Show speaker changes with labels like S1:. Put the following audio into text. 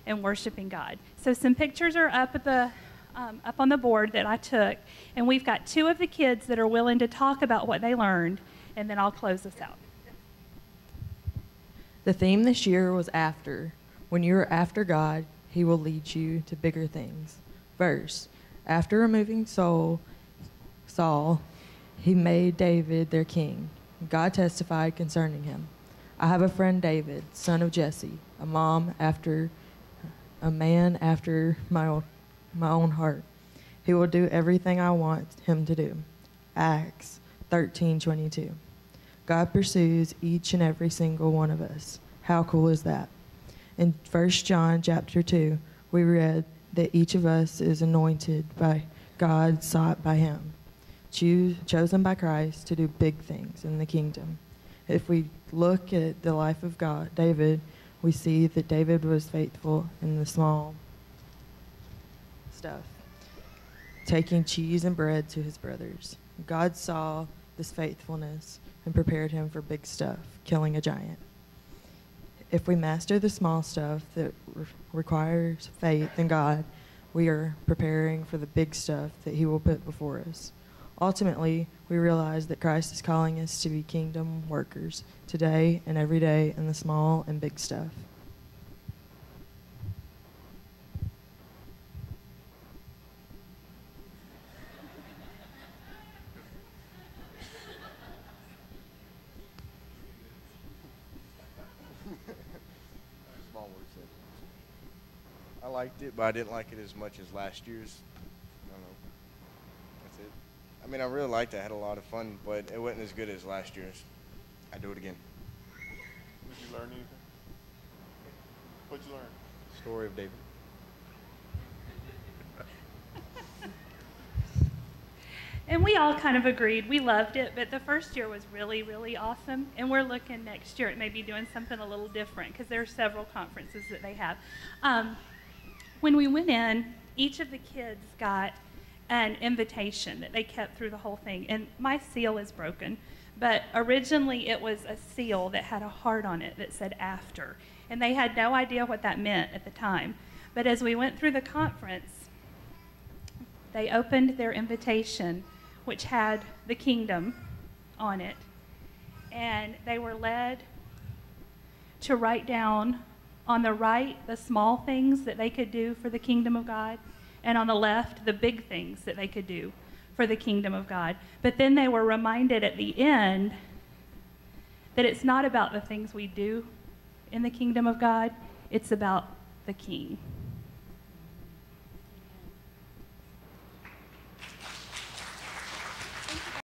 S1: and worshiping God. So some pictures are up at the up on the board that I took, and we've got two of the kids that are willing to talk about what they learned, and then I'll close this out.
S2: The theme this year was after. When you are after God, He will lead you to bigger things. Verse, after removing Saul, He made David their king. God testified concerning him. I have a friend David, son of Jesse, a man after my own heart. He will do everything I want him to do. Acts 13:22. God pursues each and every single one of us. How cool is that? In 1 John chapter 2, we read that each of us is anointed by God, sought by him, chosen by Christ to do big things in the kingdom. If we look at the life of David, we see that David was faithful in the small stuff, taking cheese and bread to his brothers. God saw this faithfulness and prepared him for big stuff, killing a giant. If we master the small stuff that requires faith in God, we are preparing for the big stuff that He will put before us. Ultimately, we realize that Christ is calling us to be kingdom workers today and every day in the small and big stuff.
S3: Small words. I liked it, but I didn't like it as much as last year's. I don't know. That's it. I mean, I really liked it. I had a lot of fun, but it wasn't as good as last year's. I'd do it again.
S4: Did you learn anything? What'd you learn?
S3: Story of David.
S1: And we all kind of agreed. We loved it, but the first year was really, really awesome. And we're looking next year at maybe doing something a little different because there are several conferences that they have. When we went in, each of the kids got an invitation that they kept through the whole thing. And my seal is broken, but originally it was a seal that had a heart on it that said after. And they had no idea what that meant at the time. But as we went through the conference, they opened their invitation, which had the kingdom on it. And they were led to write down on the right the small things that they could do for the kingdom of God, and on the left the big things that they could do for the kingdom of God. But then they were reminded at the end that it's not about the things we do in the kingdom of God, it's about the King.